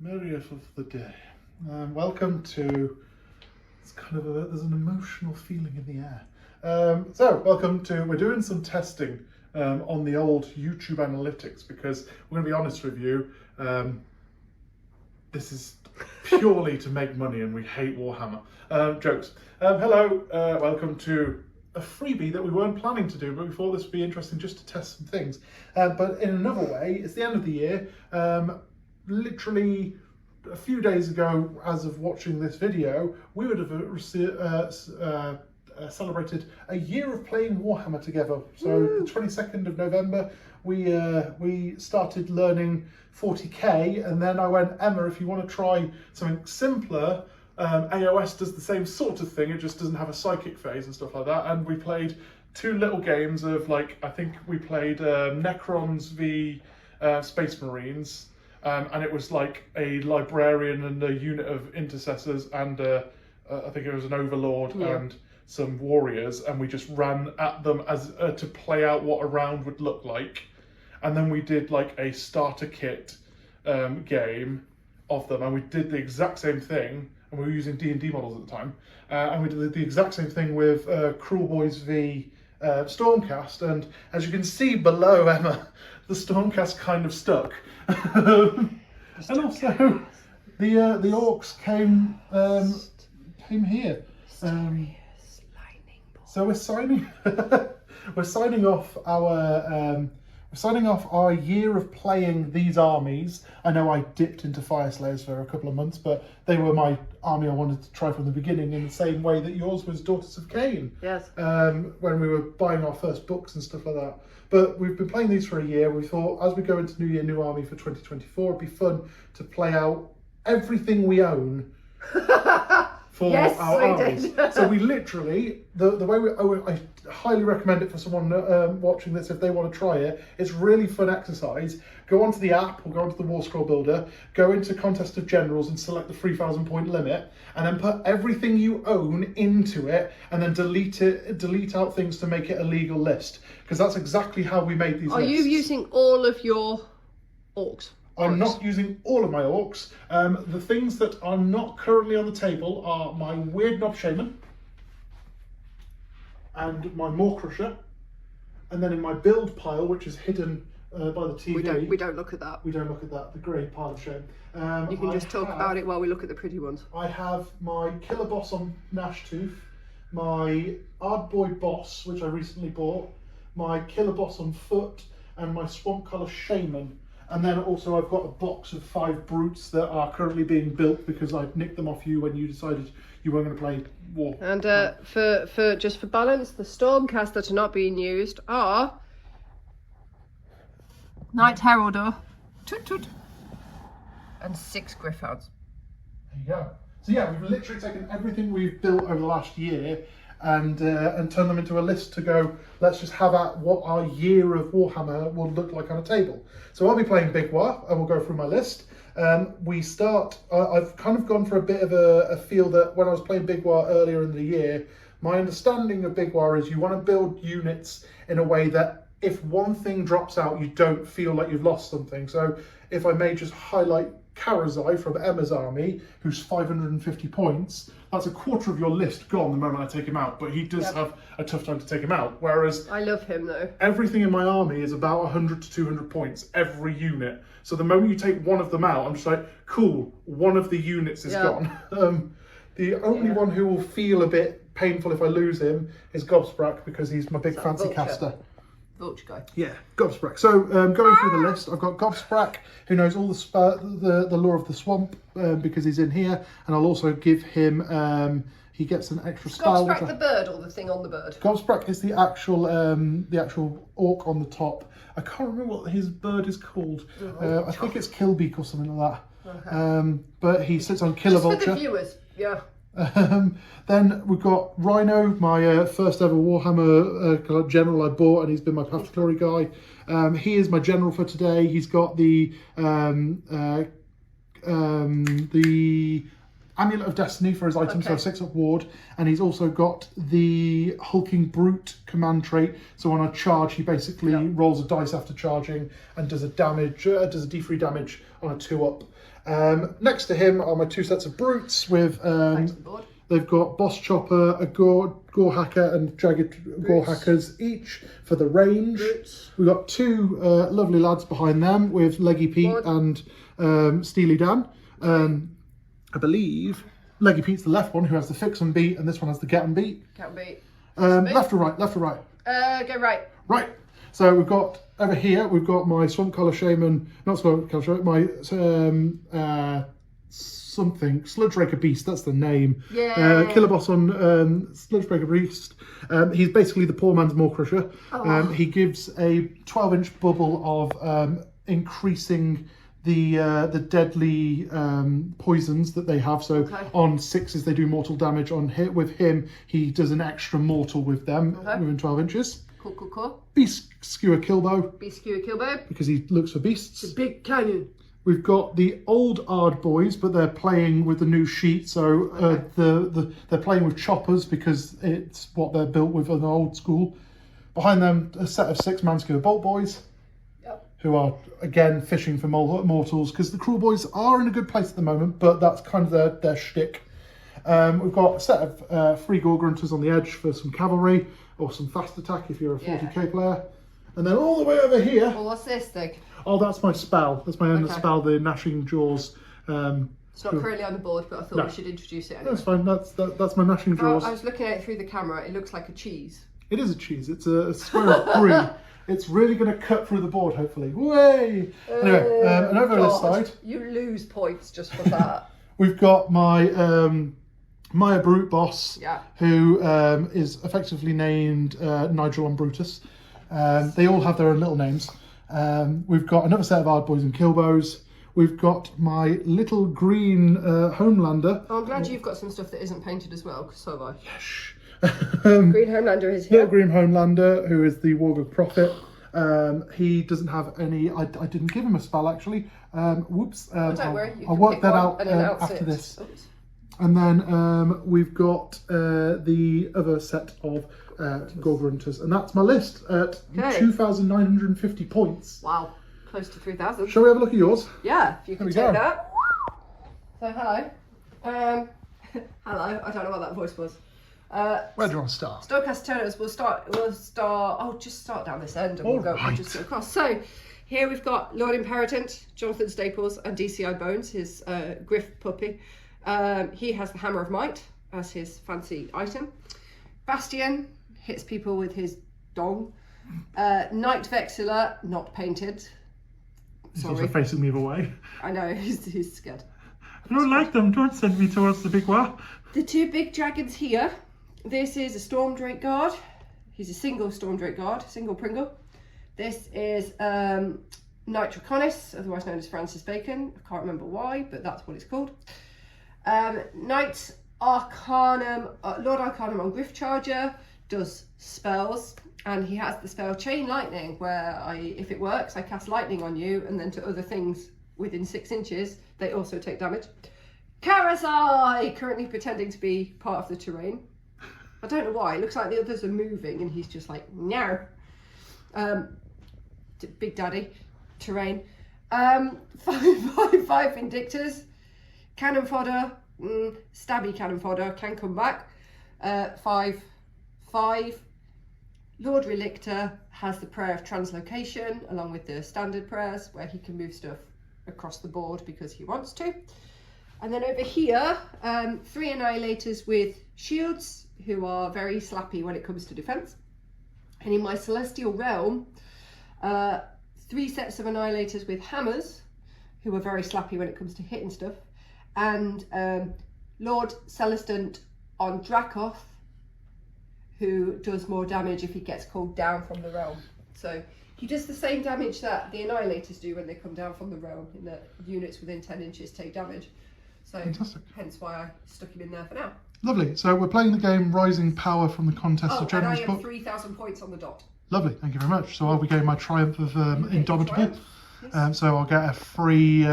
Merriest of the day. Welcome to, it's kind of there's an emotional feeling in the air. Welcome to, we're doing some testing on the old YouTube analytics because we're going to be honest with you, this is purely to make money and we hate Warhammer. Jokes. Hello, welcome to a freebie that we weren't planning to do, but we thought this would be interesting just to test some things. But in another way, it's the end of the year. Literally a few days ago, as of watching this video, we would have celebrated a year of playing Warhammer together. So the 22nd of November, we started learning 40k, and then I went, Emma, if you want to try something simpler, AOS does the same sort of thing, it just doesn't have a psychic phase and stuff like that. And we played two little games of, like, I think we played Necrons v Space Marines. And it was like a librarian and a unit of intercessors and I think it was an overlord and some warriors, and we just ran at them as to play out what a round would look like. And then we did like a starter kit game of them, and we did the exact same thing, and we were using D&D models at the time, and we did the exact same thing with Cruel Boys v Stormcast, and as you can see below, Emma, the Stormcast kind of stuck. And also the orcs came here. So we're signing we're signing off our year of playing these armies. I know I dipped into Fire Slayers for a couple of months, but they were my army I wanted to try from the beginning, in the same way that yours was Daughters of Cain. Yes. When we were buying our first books and stuff like that. But we've been playing these for a year. We thought, as we go into New Year, New Army for 2024, it'd be fun to play out everything we own for our armies. So we literally, the way I highly recommend it for someone watching this if they want to try it. It's really fun exercise. Go onto the app or go onto the War Scroll Builder, go into Contest of Generals and select the 3,000 point limit, and then put everything you own into it, and then delete out things to make it a legal list. Because that's exactly how we made these lists. Are you using all of your orcs? I'm not using all of my orcs. The things that are not currently on the table are my Weird Knob Shaman and my Maw Crusher, and then in my build pile, which is hidden by the TV. We don't look at that. We don't look at that. The grey pile of shame. You can just talk about it while we look at the pretty ones. I have my Killer Boss on Gnashtooth, my Ardboy Boss, which I recently bought, my Killer Boss on Foot, and my Swamp Colour Shaman. And then also I've got a box of 5 brutes that are currently being built because I nicked them off you when you decided you weren't going to play war. And for just for balance, the Stormcast that are not being used are Knight Heraldor, Toot Toot, and 6 Griffhounds. There you go. So yeah, we've literally taken everything we've built over the last year and turned them into a list to go, let's just have at what our year of Warhammer will look like on a table. So I'll be playing Big Waaagh, and we'll go through my list. We start, I've kind of gone for a bit of a feel that when I was playing Big Waaagh earlier in the year, my understanding of Big Waaagh is you want to build units in a way that if one thing drops out, you don't feel like you've lost something. So if I may just highlight Karazai from Emma's army, who's 550 points, that's a quarter of your list gone the moment I take him out, but he does have a tough time to take him out. Whereas I love him though. Everything in my army is about 100 to 200 points, every unit. So the moment you take one of them out, I'm just like, cool, one of the units is gone. The only one who will feel a bit painful if I lose him is Gobsprak, because he's my big fancy Vulture. Caster. Vulture guy. Yeah, Gobsprak. So going through the list, I've got Gobsprak, who knows all the lore of the swamp because he's in here, and I'll also give him. He gets an extra spell. Gobsprak the bird, or the thing on the bird? Gobsprak is the actual orc on the top. I can't remember what his bird is called. I think it's Kilbeak or something like that. Okay. But he sits on Killer Vulture. For the viewers, yeah. Then we've got Rhino, my first ever Warhammer general I bought, and he's been my Path to Glory guy. He is my general for today. He's got the Amulet of Destiny for his item, so Okay. 6-up ward, and he's also got the Hulking Brute command trait. So on a charge, he basically rolls a dice after charging and does a D3 damage on a 2-up. Next to him are my 2 sets of brutes with Thanks to the board. they've got Boss Chopper, a Gore Hacker, and Jagged Gore Hackers each for the range. Brutes. We've got 2 lovely lads behind them with Leggy Pete Board. and Steely Dan. I believe Leggy Pete's the left one who has the fix and beat, and this one has the get and beat. Can't beat. Left or right? Left or right? Go right. Right. So we've got over here. We've got my Swamp Collar Shaman, not Swamp Collar Shaman. My something Sludge Breaker Beast. That's the name. Yeah. Killer Boss on Sludge Breaker Beast. He's basically the poor man's Maw Crusher. He gives a 12-inch bubble of increasing the deadly poisons that they have. So on 6s they do mortal damage. On hit with him, he does an extra mortal with them within 12 inches. Cool. Beast Skewer Killbow, Beast Skewer Killbow. because he looks for beasts. Big cannon. We've got the old Ard boys, but they're playing with the new sheet. So they're playing with choppers because it's what they're built with in the old school. Behind them, a set of 6 Manskewer Bolt boys, who are again fishing for mortals, because the Cruel boys are in a good place at the moment, but that's kind of their shtick. We've got a set of 3 Gore Grunters on the edge for some cavalry or some fast attack if you're a 40k player. And then all the way over here. Well, what's this thing? Oh, that's my spell. That's my endless spell, the Gnashing Jaws. It's not currently on the board, but I thought we should introduce it anyway. That's fine. That's my Gnashing Jaws. I was looking at it through the camera. It looks like a cheese. It is a cheese. It's a square of brie. It's really going to cut through the board, hopefully. Way! Anyway, and over this side, you lose points just for that. we've got my Maya Brute boss, who is effectively named Nigel on Brutus. They all have their own little names. We've got another set of Ard boys and Killbows. We've got my little green Homelander. Oh, I'm glad you've got some stuff that isn't painted as well, because so have I. Yes. Green Homelander is here. Little green Homelander, who is the Wargog Prophet. He doesn't have any. I didn't give him a spell actually. Whoops. Don't worry. I'll work that out after this. Oops. And then we've got the other set of Gore Grunters, and that's my list at 2,950 points. Wow, close to 3,000. Shall we have a look at yours? Yeah, if you can There we take go. that. So hello. Hello. I don't know what that voice was. Where do you want to start? Stormcast turners. We'll start. Oh, just start down this end, and we'll just go across. So here we've got Lord Imperatant, Jonathan Staples, and DCI Bones, his Griff puppy. He has the Hammer of Might as his fancy item. Bastion hits people with his dong. Knight Vexilla, not painted. He's Sorry. also facing the other way. I know, he's scared. I don't like them. Don't send me towards the Big Waaagh. The 2 big dragons here. This is a Storm Drake Guard. He's a single Storm Drake Guard, single Pringle. This is Knight Draconis, otherwise known as Francis Bacon. I can't remember why, but that's what it's called. Knight Arcanum, Lord Arcanum on Griff Charger, does spells, and he has the spell Chain Lightning, where if it works, I cast lightning on you, and then to other things within 6 inches, they also take damage. Karasai, currently pretending to be part of the terrain. I don't know why, it looks like the others are moving, and he's just like, no. Big Daddy, terrain. 5 Vindictors, Cannon Fodder, Stabby Cannon Fodder, can come back. 5. Lord Relictor has the Prayer of Translocation, along with the standard prayers, where he can move stuff across the board because he wants to. And then over here, 3 Annihilators with shields, who are very slappy when it comes to defense. And in my Celestial Realm, 3 sets of Annihilators with hammers, who are very slappy when it comes to hitting stuff. And Lord Celestant on Dracoth, who does more damage if he gets called down from the realm. So he does the same damage that the Annihilators do when they come down from the realm, in that units within 10 inches take damage. So Fantastic. Hence why I stuck him in there for now. Lovely. So we're playing the game Rising Power from the Contest of and I Generals am book. 3,000 points on the dot. Lovely. Thank you very much. So I'll be getting my Triumph of Indomitable. Yes. So I'll get a free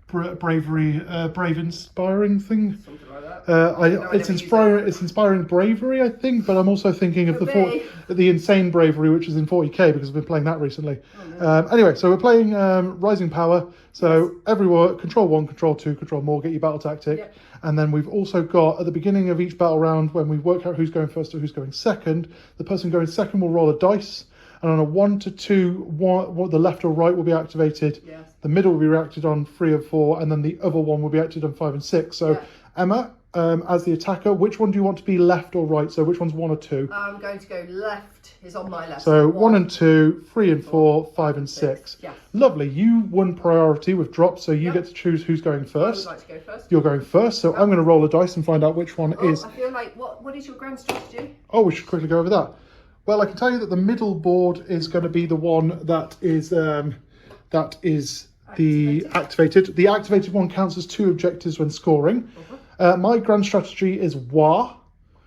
bravery, brave inspiring thing. Something It's inspiring bravery, I think, but I'm also thinking of the insane bravery, which is in 40k because I've been playing that recently. Oh, no. Anyway, so we're playing Rising Power. So every war, control 1, control 2, control more, get your battle tactic. Yep. And then we've also got, at the beginning of each battle round, when we work out who's going first or who's going second, the person going second will roll a dice. And on a 1 to 2, the left or right will be activated. Yes. The middle will be reacted on 3 or 4, and then the other one will be activated on 5 and 6. So, Emma, as the attacker, which one do you want to be left or right? So which one's 1 or 2? I'm going to go left. Is on my left. So 1 and 2, 3 and 4, 5 and 6. Yes. Lovely. You won priority with drops, so you get to choose who's going first. I would like to go first. You're going first, so I'm going to roll a dice and find out which one is. I feel like, what is your grand strategy? Oh, we should quickly go over that. Well, I can tell you that the middle board is going to be the one that is the activated. The activated one counts as 2 objectives when scoring. My grand strategy is Waaagh.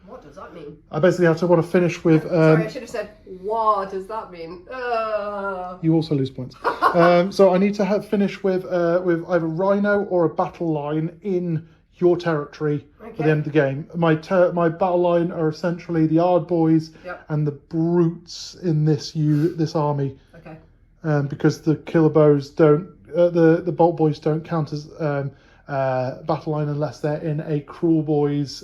What does that mean? I basically have to want to finish with. Sorry, I should have said Waaagh. Does that mean? You also lose points. So I need to finish with either Rhino or a battle line in your territory at the end of the game. My battle line are essentially the Ard boys and the brutes in this army. Okay. Because the killer bows don't, the bolt boys don't count as battle line unless they're in a cruel boys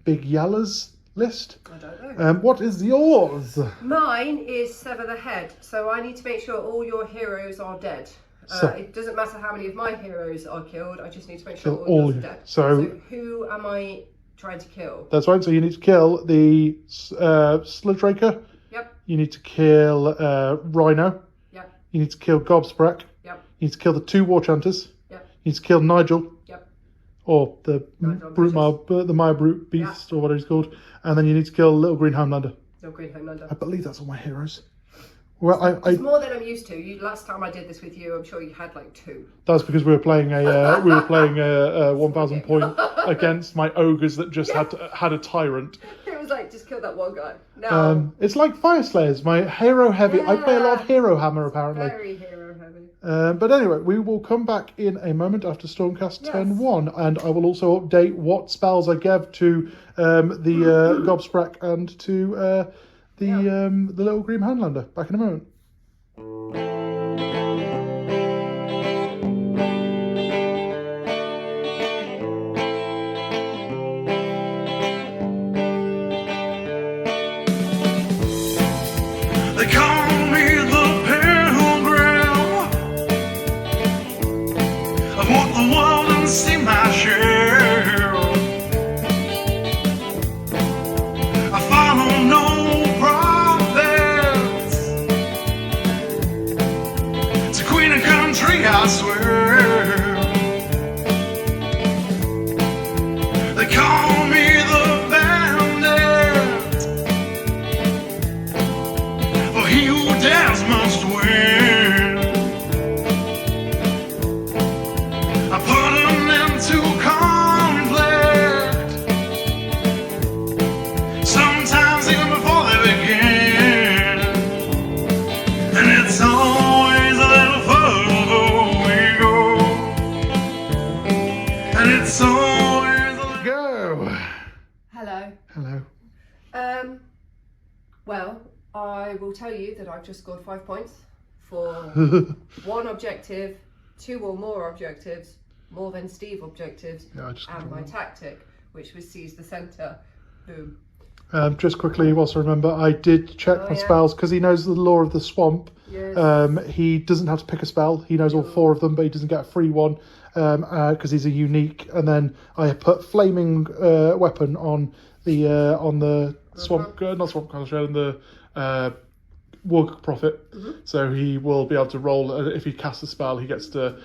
Big Waaagh list. I don't know. What is yours? Mine is Sever the Head. So I need to make sure all your heroes are dead. It doesn't matter how many of my heroes are killed, I just need to make sure all yours are dead. So who am I trying to kill? That's right, so you need to kill the Sludge-Raker. Yep. You need to kill Rhino. Yep. You need to kill Gobsprack. Yep. You need to kill the 2 War Chanters. Yep. You need to kill Nigel. Yep. Or the Maya Brute Beast, or whatever he's called. And then you need to kill Little Green Homelander. Little Green Homelander. I believe that's all my heroes. Well, it's more than I'm used to. Last time I did this with you, I'm sure you had like 2. That's because we were playing a 1,000 point against my ogres that just had a tyrant. It was like, just kill that one guy. No. It's like Fire Slayers. My hero heavy. I play a lot of Hero Hammer apparently. Very hero heavy. But anyway, we will come back in a moment after Stormcast turn 1, and I will also update what spells I gave to the Gobsprack and to the Little Green Homelander. Back in a moment. They call me the pilgrim. I've walked the world and seen my share. I follow no prophets. It's a queen of country, I swear. They call me the bandit. For he who dares must win. I put them into conflict. Sometimes even before they begin. And it's always a little further we go. And it's always a little... Go! Hello. Hello. Well, I will tell you that I've just scored 5 points for 1 objective, 2 or more objectives, more than Steve objectives, and my tactic, which was seize the centre. Boom. Just quickly, you also remember, I did check my spells because he knows the law of the swamp. Yes. He doesn't have to pick a spell. He knows all 4 of them, but he doesn't get a free one because he's a unique. And then I put flaming weapon on the swamp, not swamp concentrate, on the Warg Prophet. So he will be able to roll. If he casts a spell, he gets to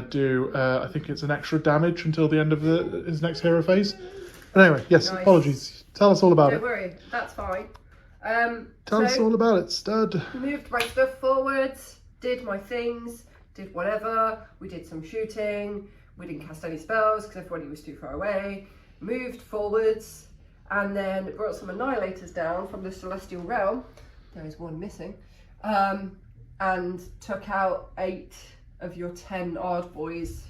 do. I think it's an extra damage until the end of his next hero phase. But anyway, yes. Nice. Apologies. Tell us all about it. Don't worry, that's fine. Tell us all about it, stud. Moved my stuff forwards, did my things, did whatever. We did some shooting. We didn't cast any spells because everybody was too far away. Moved forwards, and then brought some annihilators down from the celestial realm. There is one missing. And took out 8 of your 10 odd boys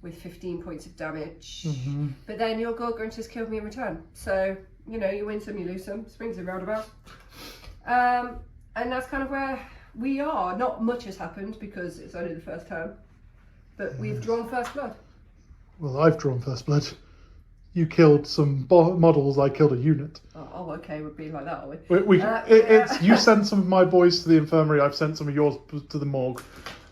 with 15 points of damage. But then your Gorgontus killed me in return. So, you know, you win some, you lose some. Swings and roundabout. And that's kind of where we are. Not much has happened because it's only the first turn. But we've drawn first blood. Well, I've drawn first blood. You killed some models, I killed a unit. Oh, okay, we're being like that, are we? It's you sent some of my boys to the infirmary, I've sent some of yours to the morgue.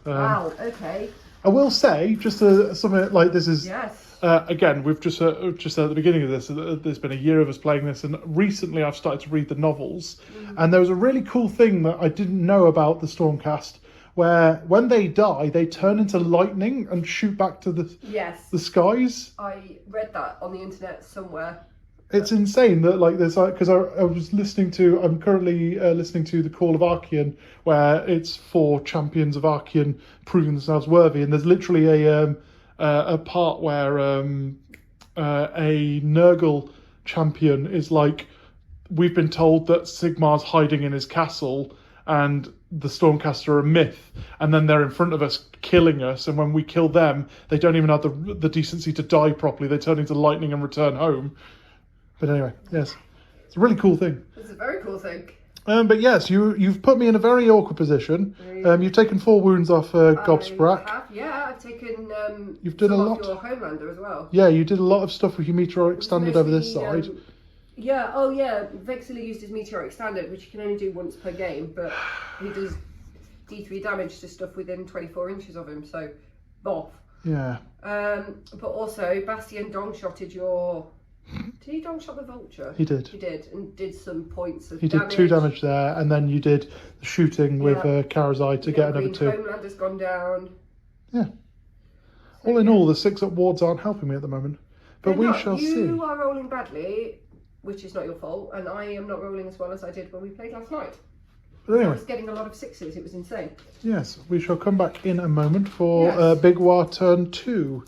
Wow, okay. I will say, just something like this is... Yes. Again, we've just said at the beginning of this, there's been a year of us playing this, and recently I've started to read the novels, and there was a really cool thing that I didn't know about the Stormcast, where when they die, they turn into lightning and shoot back to the skies. I read that on the internet somewhere. It's insane that because I was listening to, I'm currently listening to the Call of Archean, where it's 4 champions of Archean proving themselves worthy, and there's literally a part where a Nurgle champion is like, we've been told that Sigmar's hiding in his castle and the Stormcast are a myth, and then they're in front of us killing us, and when we kill them, they don't even have the decency to die properly. They turn into lightning and return home. But anyway, yes, it's a really cool thing. It's a very cool thing. But yes, you've put me in a very awkward position. You've taken 4 wounds off Gobsprack. I've taken you've done a lot. Your Homelander as well. Yeah, you did a lot of stuff with your meteoric standard over this side. Vexily used his meteoric standard, which you can only do once per game, but he does D3 damage to stuff within 24 inches of him, so boff. Yeah. But also, Bastion dong-shotted your... Did he dong-shot the Vulture? He did. He did, and did some points of damage. He did 2 damage there, and then you did the shooting with Karazai to get another 2. Homelander's gone down. Yeah. All in all, the 6-up wards aren't helping me at the moment. But we shall see. You are rolling badly, which is not your fault, and I am not rolling as well as I did when we played last night. But anyway. I was getting a lot of 6s, it was insane. Yes, we shall come back in a moment for Big Waaagh turn 2.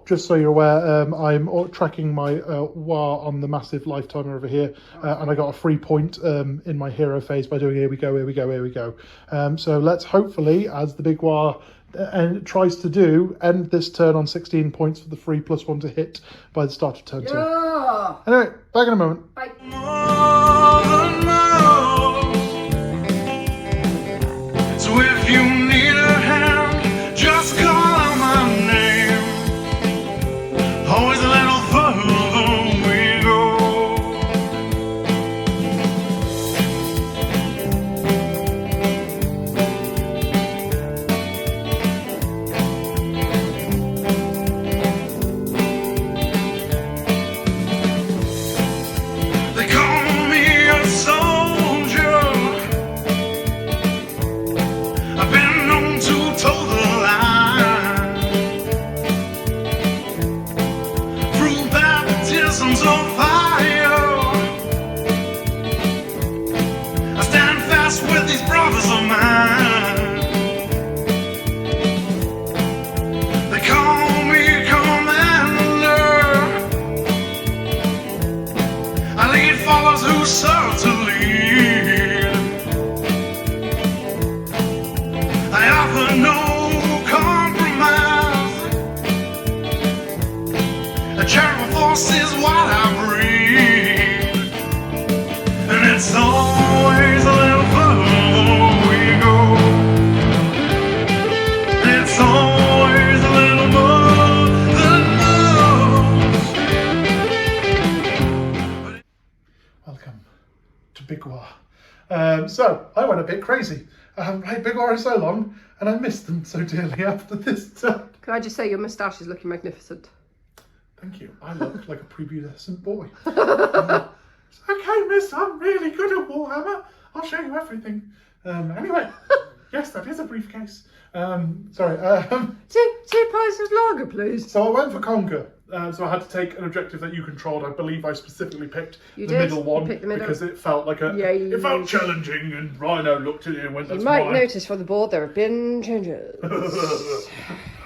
Just so you're aware, I'm tracking my Waaagh on the massive lifetimer over here, and I got a free point in my hero phase by doing here we go. So let's hopefully, as the Big Waaagh tries to do, end this turn on 16 points for the free +1 to hit by the start of turn 2. Anyway, back in a moment. Bye. So if you need a hand, just call out my name. Always a little further we go. They call me a soldier. I've been known to toe the line through baptisms of fire. I stand fast with these brothers of mine. They call me commander. I lead followers who serve to lead. I offer no compromise. A charitable force is what I breathe, and it's always a little further we go. It's always a little more than most. Welcome to Big Waaagh. So, I went a bit crazy. I haven't played Big Waaagh in so long, and I missed them so dearly after this turn. Can I just say your moustache is looking magnificent? Thank you. I look like a prepubescent boy. Okay, miss, I'm really good at Warhammer. I'll show you everything. Anyway, yes, that is a briefcase. Sorry. 2 pints of lager, please. So I went for Conquer. So I had to take an objective that you controlled. I believe I specifically picked middle one because it felt like it felt challenging. And Rhino looked at it and went, "That's You might mine." notice from the board there have been changes.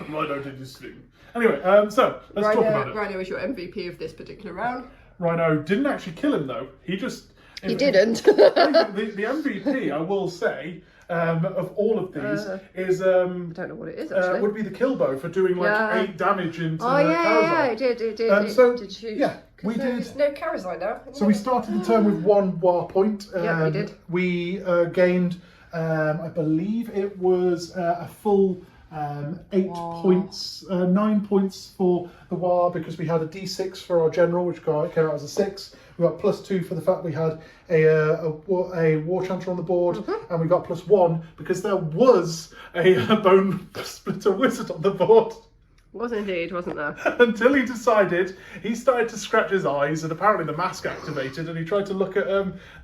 Rhino did his thing. Anyway, so let's talk about it. Rhino is your MVP of this particular round. Rhino didn't actually kill him though. He didn't. The MVP, I will say, of all of these is I don't know what it is actually. would be the Kilbo for doing like 8 damage into yeah, it did. It did shoot. Yeah, we did. There's no Karazai now. So we started the turn with 1 war point. Yeah, we did. We gained, I believe it was a full 8 points, 9 points for the war because we had a D6 for our general, which came out as a 6. We got +2 for the fact we had a war chanter on the board, and we got +1 because there was a bone splitter wizard on the board. Was indeed, wasn't there? Until he decided, he started to scratch his eyes, and apparently the mask activated, and he tried to look at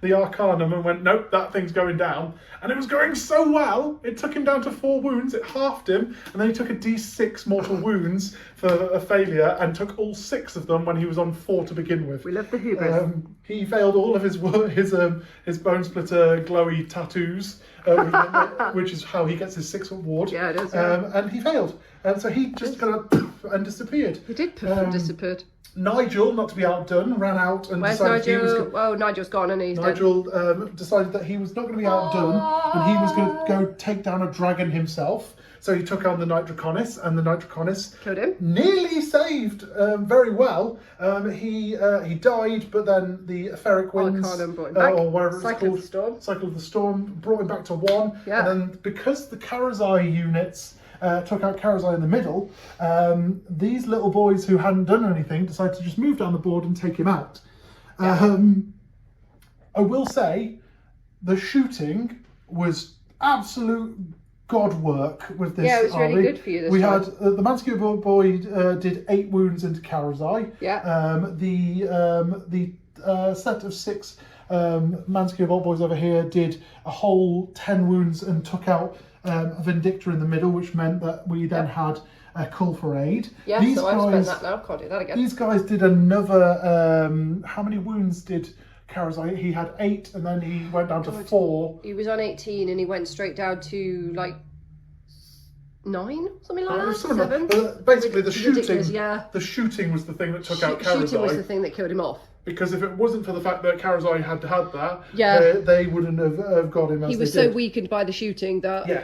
the Arcanum and went, nope, that thing's going down. And it was going so well, it took him down to 4 wounds, it halved him, and then he took a D6 mortal wounds for a failure, and took all 6 of them when he was on 4 to begin with. We love the hubris. He failed all of his bone splitter glowy tattoos, which is how he gets his 6th award. Yeah, it is. Yeah. And he failed. And so he just kind of poof and disappeared. He did poof and disappeared. Nigel, not to be outdone, ran out and decided Nigel? he was. Oh, Nigel's gone and he's Nigel decided that he was not going to be outdone, and he was going to go take down a dragon himself. So he took on the Night Draconis, and the Night Draconis killed him. Nearly saved very well. He died, but then the Etheric Winds, brought him back. or whatever it's Cycle called, of the Storm. Cycle of the Storm, brought him back to 1. Yeah. And then because the Karazai units took out Karazai in the middle, these little boys who hadn't done anything decided to just move down the board and take him out. I will say, the shooting was absolute god work with this. Yeah, it was army. really good for you this We time. had the Manskew boy did 8 wounds into Karazai. Yeah. The set of 6 Manskew boys over here did a whole 10 wounds and took out a Vindictor in the middle, which meant that we then had a call for aid. Yeah, These so I've guys, spent that now. Can't do that again. These guys did another. How many wounds did Karazai? He had 8, and then he went down to 4. He was on 18 and he went straight down to like 9, something like that. 7. Basically, the Ridiculous, shooting. yeah. The shooting was the thing that took out Karazai. Shooting was the thing that killed him off. Because if it wasn't for the fact that Karazai had that, Yeah. they wouldn't have got him as He was they so did. weakened by the shooting that Yeah.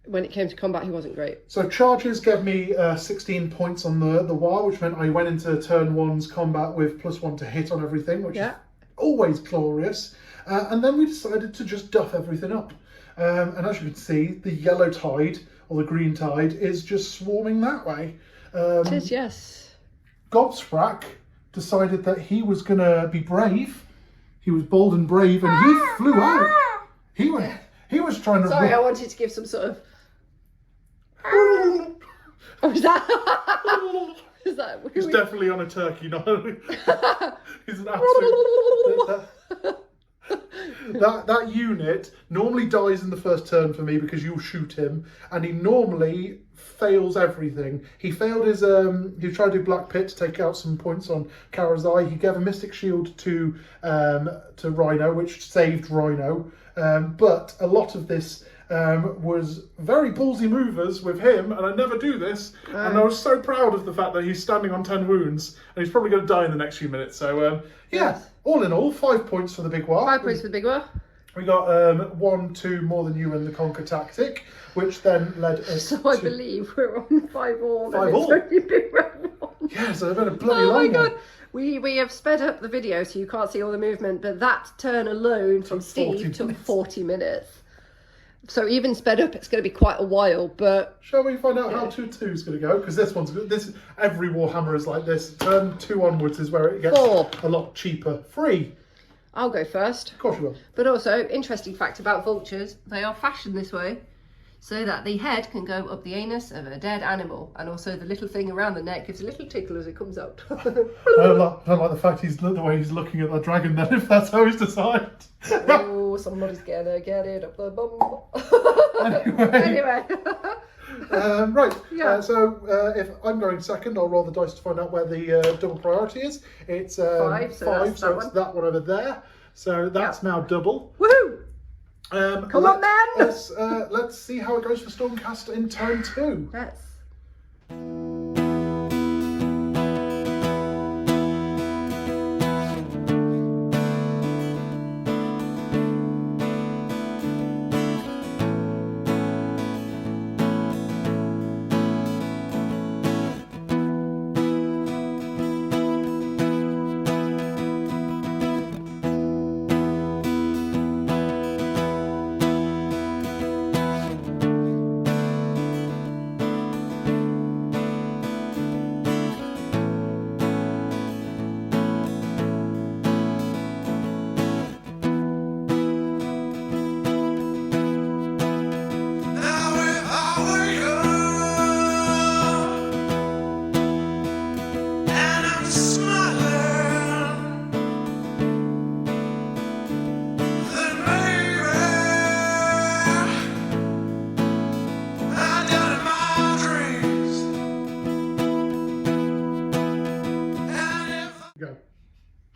when it came to combat, he wasn't great. So charges gave me 16 points on the war, which meant I went into turn 1's combat with +1 to hit on everything, which is always glorious. And then we decided to just duff everything up. And as you can see, the yellow tide, or the green tide, is just swarming that way. It is, yes. Gobsprack decided that he was going to be brave. He was bold and brave, and he flew out. He was trying to... Sorry, I wanted to give some sort of... Oh, is that... Is that... He's definitely on a turkey, not... He's an absolute... That unit normally dies in the first turn for me because you'll shoot him, and he normally fails everything. He failed his he tried to do Black Pit to take out some points on Karazai. He gave a Mystic Shield to Rhino, which saved Rhino. But a lot of this was very ballsy movers with him, and I never do this. And I was so proud of the fact that he's standing on 10 wounds, and he's probably going to die in the next few minutes. So Yes. all in all, 5 points for the Big Waaagh. 5 points for the Big Waaagh. We got 1, 2 more than you in the Conquer tactic, which then led us So I believe we're on 5 all. 5 all. It's only been round 1. Yeah, so they've been a bloody Oh my long one. god. We have sped up the video so you can't see all the movement, but that turn alone from Took 40 Steve took minutes. 40 minutes. So even sped up, it's going to be quite a while, but... Shall we find out how 2-2's going to go? Because this one's good. Every Warhammer is like this. Turn 2 onwards is where it gets 4. a lot cheaper. 3. I'll go first. Of course you will. But also, interesting fact about vultures, they are fashioned this way so that the head can go up the anus of a dead animal, and also the little thing around the neck gives a little tickle as it comes out. I don't like the fact the way he's looking at the dragon then, if that's how he's decided. Oh, somebody's gonna get it up the bum. Anyway. Right, Yeah. so if I'm going second, I'll roll the dice to find out where the double priority is. It's 5, so 5, that's so that it's one. that one over there. So that's now double. Woohoo! Come on, man! Let's see how it goes for Stormcast in turn 2. Yes.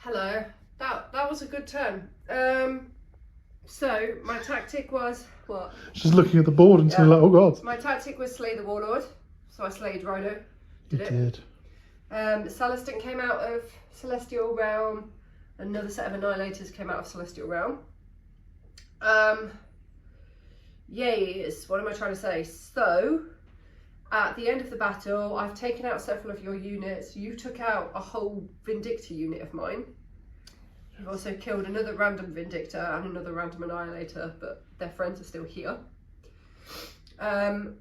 Hello. That was a good turn. So my tactic was what? Just looking at the board and saying, like, oh god. My tactic was slay the warlord. So I slayed Rhino. You did. Celestin came out of Celestial Realm. Another set of Annihilators came out of Celestial Realm. Yes, what am I trying to say? So, at the end of the battle, I've taken out several of your units. You took out a whole Vindictor unit of mine. You've also killed another random Vindictor and another random Annihilator, but their friends are still here. And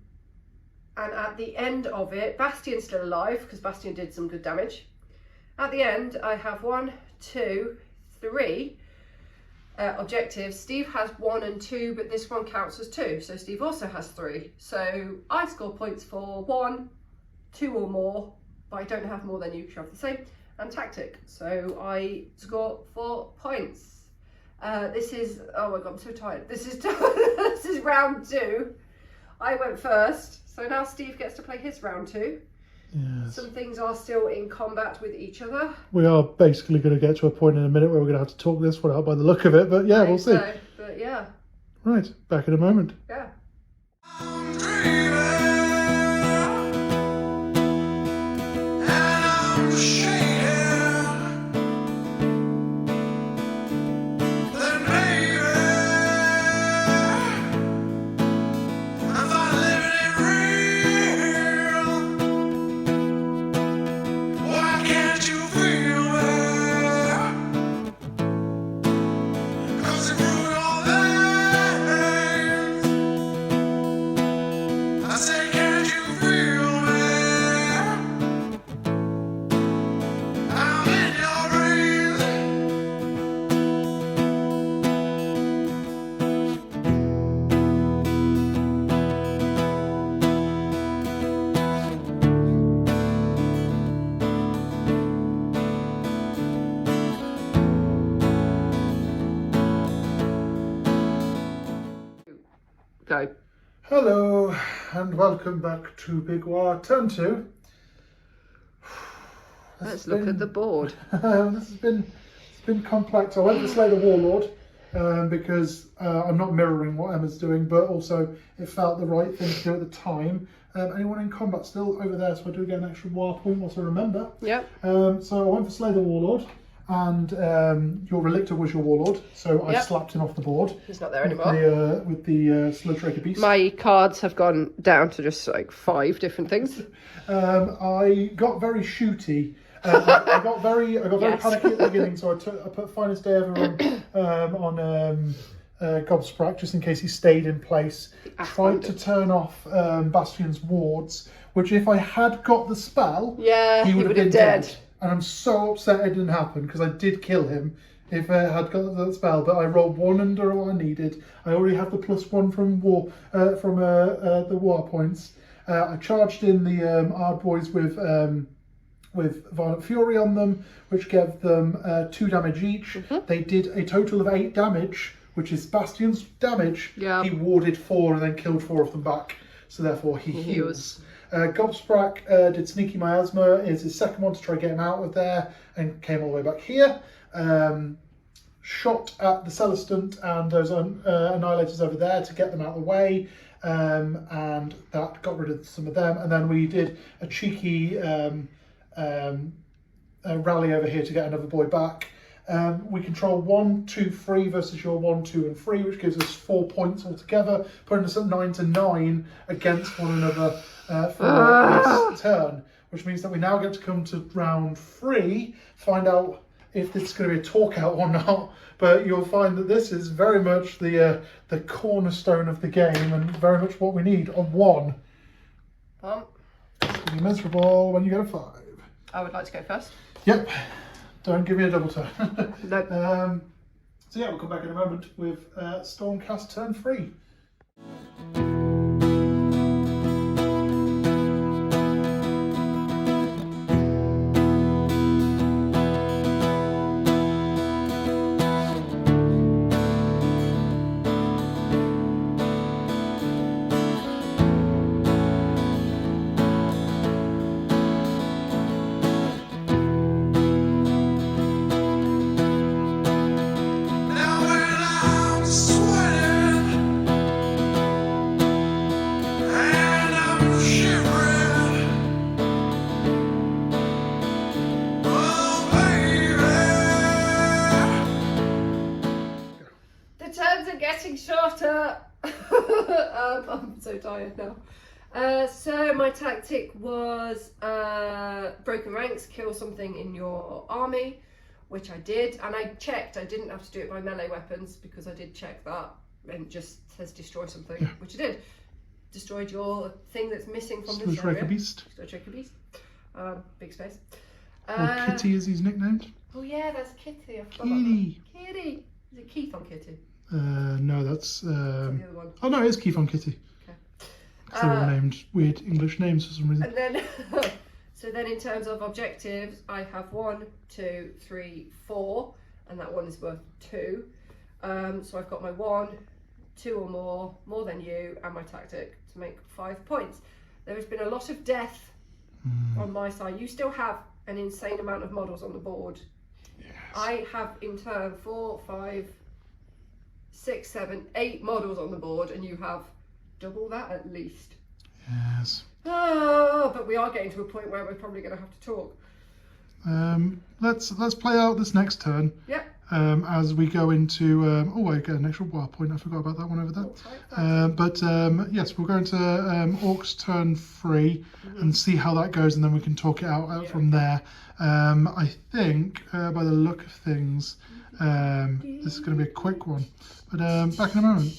at the end of it, Bastion's still alive, because Bastion did some good damage. At the end, I have 1, 2, 3 objectives. Steve has 1 and 2, but this one counts as 2, so Steve also has 3. So I score points for 1, 2 or more, but I don't have more than you, because you have the same, and tactic. So I score 4 points. This is, oh my god, I'm so tired. This is this is round 2. I went first, so now Steve gets to play his round 2. Yes. Some things are still in combat with each other. We are basically going to get to a point in a minute where we're going to have to talk this one out by the look of it, but yeah, we'll see. So, but yeah. Right, back in a moment. Yeah. I'm dreaming, and I'm shaking. Then maybe I'm not living it real. Why can't you feel me? 'Cause it ruined all things. I say, can't you feel me? I'm in your brain. Go. Hello, and welcome back to Big Waaagh, turn 2. Let's look at the board. This has been complex. I went to slay the warlord because I'm not mirroring what Emma's doing, but also it felt the right thing to do at the time. Anyone in combat still over there, so I do get an extra war point once I remember. Yep. So I went for slay the warlord, and your relictor was your warlord, so I Yep. slapped him off the board. He's not there anymore. With the Sludge Raker Beast. My cards have gone down to just like 5 different things. I got very shooty. I got very Yes. panicky at the beginning, so I put Finest Day Ever on Gobsprat just in case he stayed in place. Tried to turn off Bastion's wards, which if I had got the spell, Yeah, he he would have would been have dead. dead. And I'm so upset it didn't happen because I did kill him if I had got the spell. But I rolled 1 under what I needed. I already have the +1 from the war points. I charged in the Ard Boys with Violent Fury on them, which gave them 2 damage each. They did a total of 8 damage, which is Bastion's damage. Yeah. He warded 4 and then killed 4 of them back, so therefore he heals. Gobsprat did Sneaky Miasma, is his second one to try to get him out of there, and came all the way back here. Shot at the Celestant and those Annihilators over there to get them out of the way, and that got rid of some of them. And then we did a cheeky rally over here to get another boy back. We control 1, 2, 3 versus your 1, 2, and 3, which gives us 4 points altogether, putting us at 9 to 9 against one another for this turn, which means that we now get to come to round 3, find out if this is going to be a talk out or not. But you'll find that this is very much the cornerstone of the game and very much what we need. A 1. It's be miserable when you get a 5. I would like to go first. Yep. Don't give me a double turn. Nope. So yeah, we'll come back in a moment with Stormcast turn 3. so tired now. So my tactic was broken ranks, kill something in your army, which I did, and I checked. I didn't have to do it by melee weapons because I did check that, and it just says destroy something, which I did. Destroyed your thing that's missing from this area. Beast. Beast. Big space. Or Kitty as he's nicknamed. Oh yeah, that's Kitty. I forgot Kitty. about that. Kitty. Is it Keith on Kitty? No, that's. The other one. Oh no, it is Keith on Kitty. Okay. They're all named weird English names for some reason. And then, so then in terms of objectives, I have 1, 2, 3, 4, and that one is worth 2. So I've got my 1, 2 or more than you, and my tactic to make 5 points. There has been a lot of death on my side. You still have an insane amount of models on the board. Yes. I have in turn 4, 5, 6, 7, 8 models on the board, and you have double that at least. Yes. Oh, but we are getting to a point where we're probably going to have to talk. Let's play out this next turn. Yep. As we go into I get an extra war point. I forgot about that one over there. But yes, we'll go into Orc's turn 3 and see how that goes, and then we can talk it out from there. I think by the look of things, this is going to be a quick one. But back in a moment.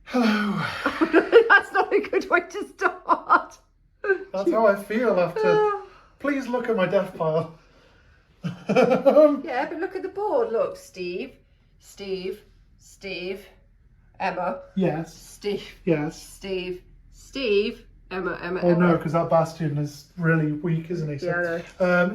Hello. That's not a good way to start. That's how I feel after. Please look at my death pile. Yeah, but look at the board. Look, Steve, Emma. Yes. Steve. Yes. Steve, Emma. Oh no, because that Bastion is really weak, isn't he? So,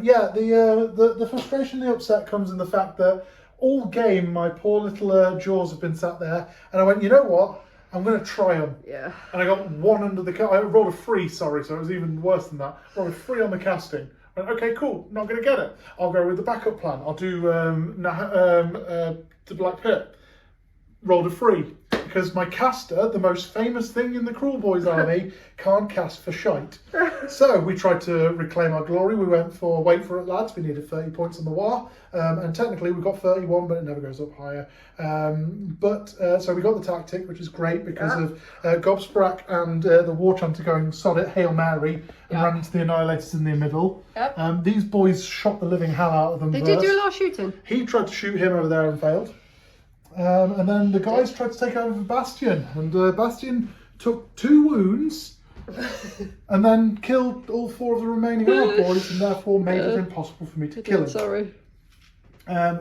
Yeah, the frustration, the upset comes in the fact that all game my poor little jaws have been sat there, and I went, you know what? I'm going to try them. Yeah. And I got 1 under the... I rolled a 3, sorry, so it was even worse than that. I rolled a 3 on the casting. I went, okay, cool, not going to get it. I'll go with the backup plan. I'll do the Black Pit. Rolled a 3. Because my caster, the most famous thing in the Cruel Boys army, can't cast for shite. So we tried to reclaim our glory. We went for wait for it, lads. We needed 30 points on the Waaagh. And technically we got 31, but it never goes up higher. So we got the tactic, which is great because of Gobsprack and the War Chanter going sod it, Hail Mary, and ran into the Annihilators in the middle. Yep. These boys shot the living hell out of them. They did do a lot of shooting. He tried to shoot him over there and failed. And then the guys tried to take over Bastion, and Bastion took 2 wounds and then killed all 4 of the remaining Ark boys, and therefore made it impossible for me to kill him. Sorry.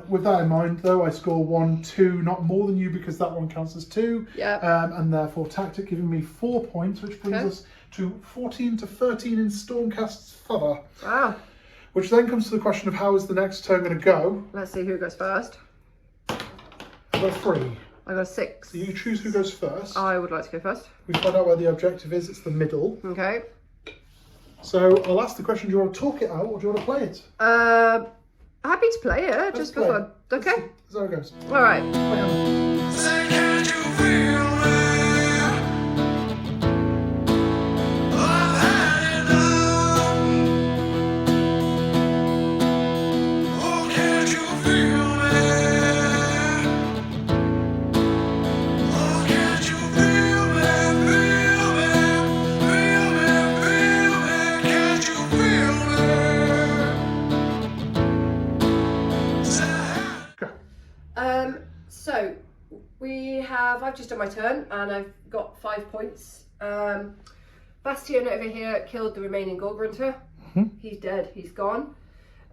With that in mind, though, I score 1, 2, not more than you, because that one counts as 2. Yeah. And therefore tactic giving me 4 points, which brings us to 14 to 13 in Stormcast's favour. Wow. Which then comes to the question of how is the next turn going to go? Let's see who goes first. I got 3. I got 6. So you choose who goes first. I would like to go first. We find out where the objective is. It's the middle. Okay. So I'll ask the question: do you want to talk it out or do you want to play it? Happy to play it, just for fun. Okay. That's how it goes. All right. So I've just done my turn and I've got 5 points. Bastion over here killed the remaining Gorgrunter. He's dead, he's gone.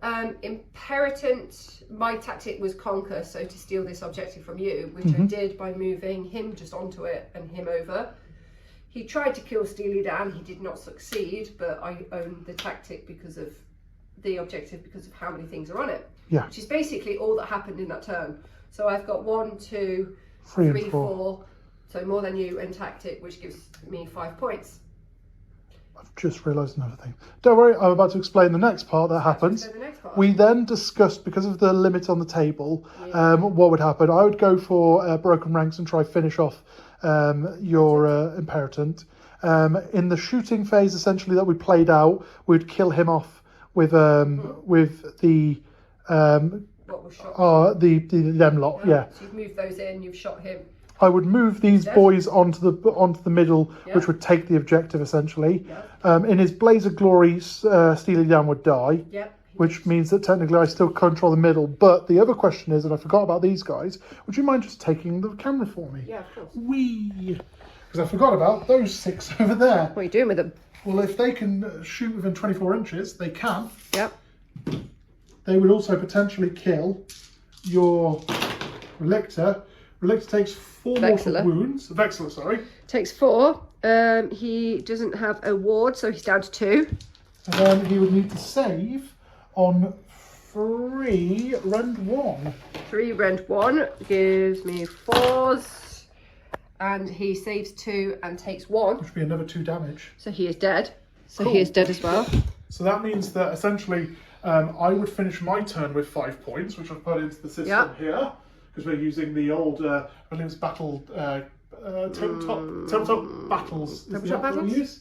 Imperatant, my tactic was conquer, so to steal this objective from you, which I did by moving him just onto it and him over. He tried to kill Steely Dan, he did not succeed, but I own the tactic because of the objective, because of how many things are on it. Yeah. Which is basically all that happened in that turn. So I've got 1, 2, 3 3, and 4. So more than you and tactic, which gives me 5 points. I've just realised another thing. Don't worry, I'm about to explain the next part that happens. So the next part. We then discussed, because of the limit on the table, what would happen. I would go for broken ranks and try finish off your imperatant. In the shooting phase, essentially, that we played out, we'd kill him off with the What was shot? the them lot. Yeah. So you've moved those in. You've shot him. I would move these boys onto the middle, which would take the objective essentially. In his blaze of glory, Steely Dan would die, which means that technically I still control the middle. But the other question is, and I forgot about these guys, would you mind just taking the camera for me? Yeah, of course. Because I forgot about those 6 over there. What are you doing with them? Well, if they can shoot within 24 inches, they can. Yep. They would also potentially kill your Relictor. Relictor takes 4 mortal wounds. Vexler, sorry. Takes 4. He doesn't have a ward, so he's down to 2. And then he would need to save on 3 rend 1. 3 rend 1 gives me 4s. And he saves 2 and takes 1. Which would be another 2 damage. So he is dead. So Cool. he is dead as well. So that means that essentially I would finish my turn with 5 points, which I've put into the system here. Because we're using the old, I believe it's battle, tabletop battles. Tabletop battles? We use.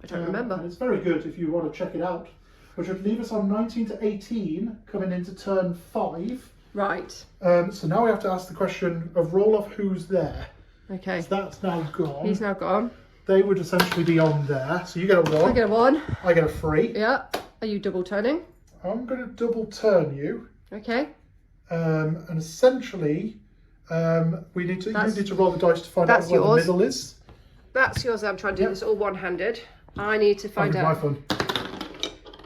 I don't remember. And it's very good if you want to check it out. Which would leave us on 19 to 18, coming into turn 5. Right. So now we have to ask the question of roll off who's there. Okay. So that's now gone. He's now gone. They would essentially be on there. So you get a 1. I get a 1. I get a 3. Yeah. Are you double turning? I'm going to double turn you. Okay. And essentially, you need to roll the dice to find out that's where yours. the middle is. That's yours. I'm trying to do this all one-handed. I need to find My out. fun.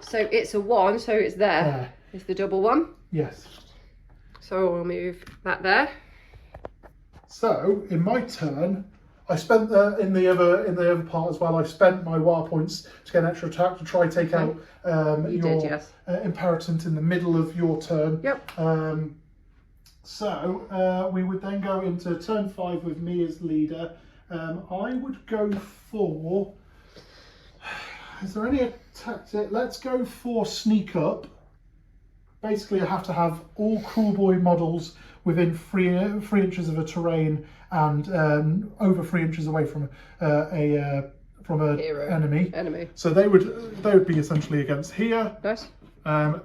So it's a 1, so it's there. It's the double 1. Yes. So we'll move that there. So in my turn, I spent in the other part as well. I spent my Waaagh points to get an extra attack to try take out your imperatant in the middle of your turn. Yep. So we would then go into turn 5 with me as leader. I would go for. Is there any tactic? Let's go for sneak up. Basically, I have to have all Cruel Boy models within 3 inches of a terrain and over 3 inches away from a enemy. So they would be essentially against here. Nice.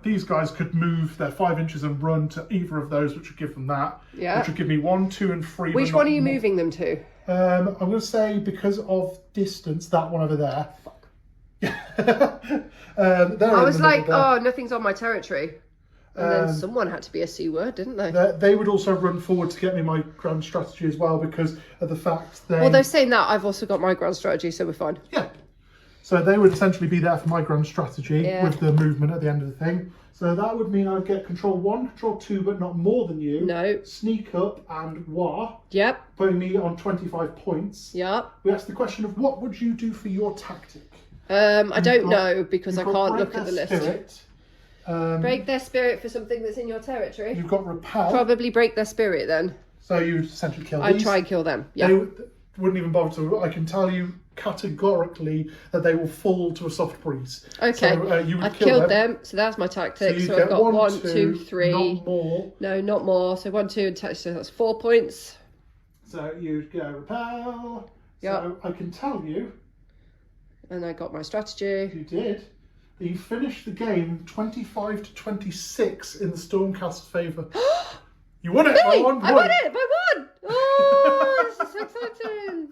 These guys could move their 5 inches and run to either of those, which would give them that. Yeah. Which would give me 1, 2, and 3. Which one are you moving them to? I'm going to say because of distance, that one over there. I was like, oh, nothing's on my territory. And then someone had to be a C word, didn't they? They would also run forward to get me my grand strategy as well because of the fact they... Although saying that, I've also got my grand strategy, so we're fine. Yeah. So they would essentially be there for my grand strategy with the movement at the end of the thing. So that would mean I'd get control 1, control 2, but not more than you. No. Sneak up and Waaagh. Yep. Putting me on 25 points. Yep. We asked the question of what would you do for your tactic? I don't know because I can't look at the list. Spirit. Break their spirit for something that's in your territory. You've got repel. Probably break their spirit then. So you essentially kill I'd these. try and kill them. Yeah. They wouldn't even bother to. I can tell you categorically that they will fall to a soft breeze. Okay. So, you would I've kill killed them, so that's my tactic. So, you I've got get 1, 2, 3. Not more. No, not more. So 1, 2, and touch. So that's 4 points. So you go repel. Yep. So I can tell you. And I got my strategy. You did. You finished the game 25 to 26 in the Stormcast favour. You won it by 1 point. I won it by 1. Oh, this is so exciting.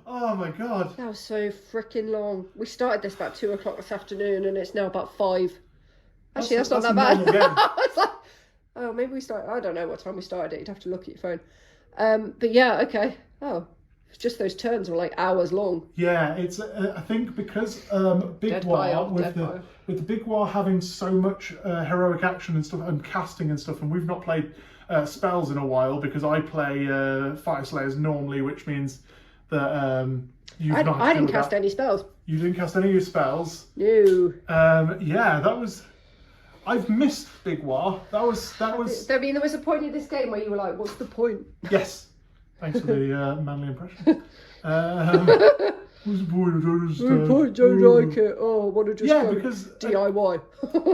Oh my god. That was so freaking long. We started this about 2 o'clock this afternoon and it's now about 5. Actually, that's not that bad. It's like, oh, maybe we started. I don't know what time we started it. You'd have to look at your phone. But yeah, okay. Oh, just those turns were like hours long. Yeah, it's I think because Big Waaagh with the Big Waaagh having so much heroic action and stuff and casting and stuff, and we've not played spells in a while because I play Fire Slayers normally, which means that I didn't cast any spells. You didn't cast any of your spells. No. Yeah, that was. I've missed Big Waaagh. That was. I mean, there was a point in this game where you were like, "What's the point?" Yes. Thanks for the manly impression. What's the point? I don't understand. The point, don't like it. Oh, I want to just go because DIY.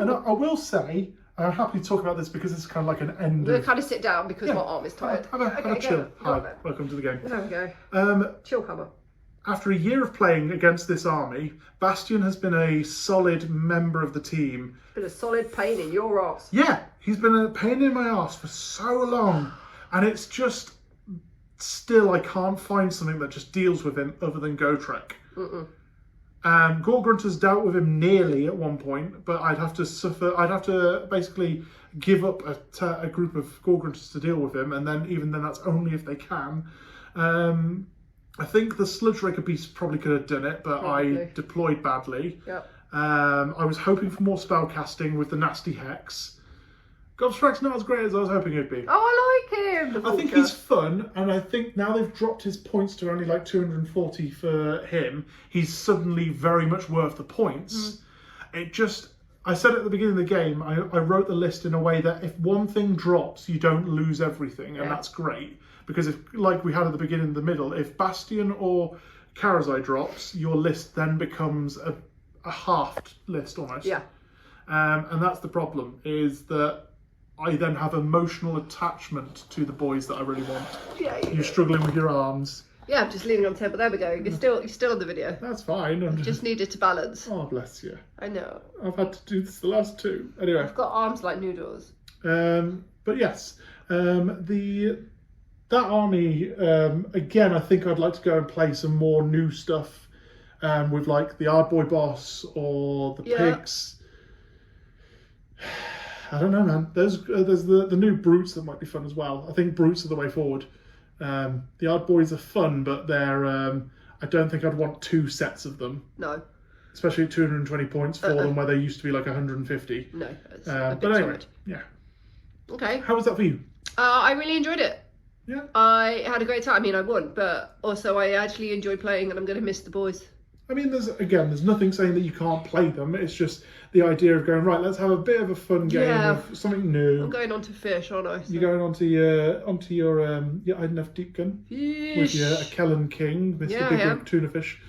and I will say, I'm happy to talk about this because it's kind of like an end. We'll kind of sit down because my arm is tired. Have a chill. Hi, welcome to the game. There we go. Chill hammer. After a year of playing against this army, Bastion has been a solid member of the team. Been a solid pain in your arse. Yeah, he's been a pain in my arse for so long, and it's just still I can't find something that just deals with him other than Gotrek. Gore Grunter's dealt with him nearly at one point, but I'd have to basically give up a group of Gore Grunters to deal with him, and then even then that's only if they can. I think the Sludge Raker Beast probably could have done it, but I deployed badly. Yep. I was hoping for more spell casting with the Nasty Hex. Gobstrack's not as great as I was hoping it'd be. Oh, I like him! I think he's fun, and I think now they've dropped his points to only like 240 for him, he's suddenly very much worth the points. I said at the beginning of the game, I wrote the list in a way that if one thing drops, you don't lose everything, and that's great. Because if, like we had at the beginning and the middle, if Bastion or Karazai drops, your list then becomes a halved list almost. Yeah. And that's the problem, is that I then have emotional attachment to the boys that I really want. Yeah. You're struggling with your arms. Yeah, I'm just leaning on the table. There we go. You're still on the video. That's fine. Just needed to balance. Oh, bless you. I know. I've had to do this the last two. Anyway. I've got arms like noodles. But yes, that army, again, I think I'd like to go and play some more new stuff with like the Ardboy boss or the pigs. I don't know, man. There's the new brutes that might be fun as well. I think brutes are the way forward. The Ardboys are fun, but they're I don't think I'd want two sets of them. No. Especially at 220 points for them, where they used to be like 150. No. But anyway, yeah. Okay. How was that for you? I really enjoyed it. Yeah. I had a great time. I mean, I won, but also I actually enjoyed playing, and I'm going to miss the boys. I mean, there's nothing saying that you can't play them. It's just the idea of going, right, let's have a bit of a fun game of something new. I'm going on to fish, aren't I? So. You're going onto your Idenef Deep Gun with your Kellen King, Mr. Big Tuna Fish.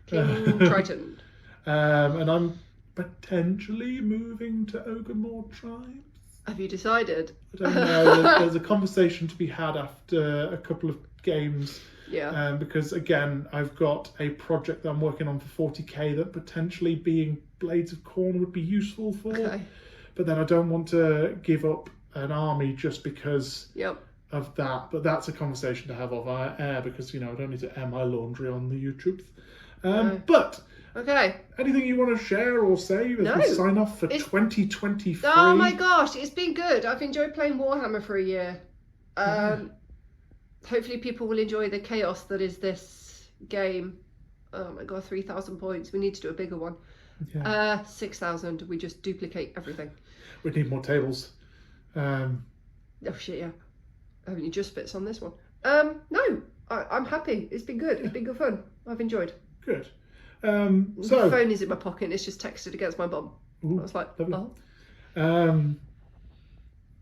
King Triton. And I'm potentially moving to Ogormore Tribes. Have you decided? I don't know. There's a conversation to be had after a couple of games. Yeah. Because again, I've got a project that I'm working on for 40k that potentially being Blades of Corn would be useful for. Okay. But then I don't want to give up an army just because of that. But that's a conversation to have off air because, I don't need to air my laundry on the YouTube. But anything you want to share or say as we sign off for 2023? Oh my gosh, it's been good. I've enjoyed playing Warhammer for a year. Hopefully people will enjoy the chaos that is this game. Oh my god, 3,000 points. We need to do a bigger one. 6,000. We just duplicate everything. We need more tables. Oh shit, yeah. Only just fits on this one. No, I'm happy. It's been good. It's been good fun. I've enjoyed. Good. The phone is in my pocket and it's just texted against my bum. I was like, lovely.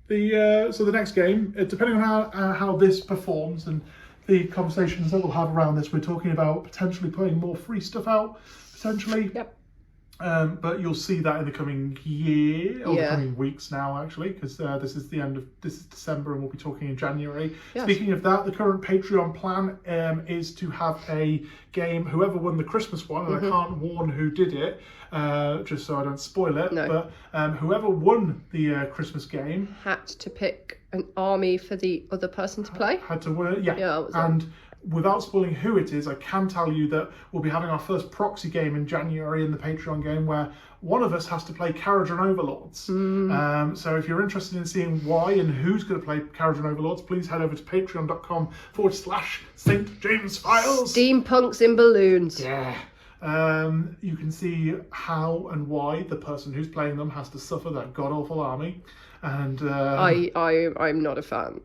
So the next game, depending on how this performs and the conversations that we'll have around this, we're talking about potentially putting more free stuff out, potentially. Yep. But you'll see that in the coming year, or the coming weeks now, actually, because this is December and we'll be talking in January. Yes. Speaking of that, the current Patreon plan is to have a game, whoever won the Christmas one, and I can't warn who did it, just so I don't spoil it, but whoever won the Christmas game had to pick an army for the other person to play. Had to win it, and without spoiling who it is, I can tell you that we'll be having our first proxy game in January in the Patreon game where one of us has to play Kharadron Overlords. So if you're interested in seeing why and who's going to play Kharadron Overlords, please head over to patreon.com/St. James Files. Steampunks in balloons. Yeah. You can see how and why the person who's playing them has to suffer that god-awful army. And I'm not a fan.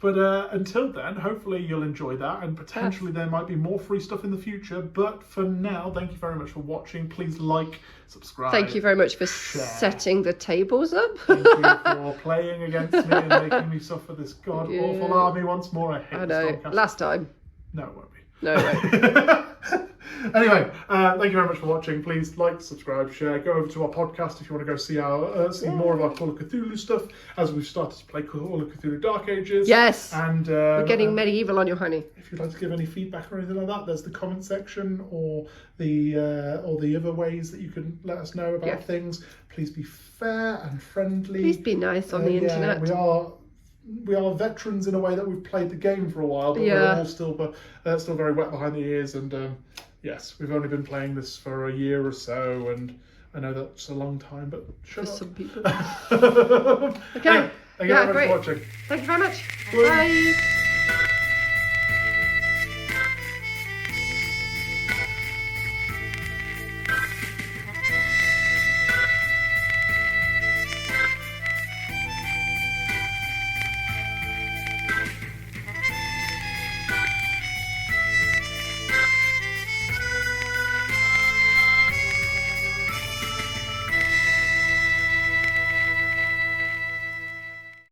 But until then, hopefully you'll enjoy that, and potentially there might be more free stuff in the future. But for now, thank you very much for watching. Please like, subscribe. Thank you very much for setting the tables up. Thank you for playing against me and making me suffer this god-awful army once more. I hate I know. Stormcast. Last time. No, it won't be. No, it won't. Anyway, thank you very much for watching. Please like, subscribe, share. Go over to our podcast if you want to go see more of our Call of Cthulhu stuff, as we've started to play Call of Cthulhu Dark Ages. Yes. And we're getting medieval on your honey. if you'd like to give any feedback or anything like that, there's the comment section or the other ways that you can let us know about things. Please be fair and friendly. Please be nice on the internet. We are veterans in a way that we've played the game for a while, but we're all still very wet behind the ears. And yes, we've only been playing this for a year or so, and I know that's a long time, but shut up. Some people. Okay. Thank you very much for watching. Thank you very much. Bye. Bye.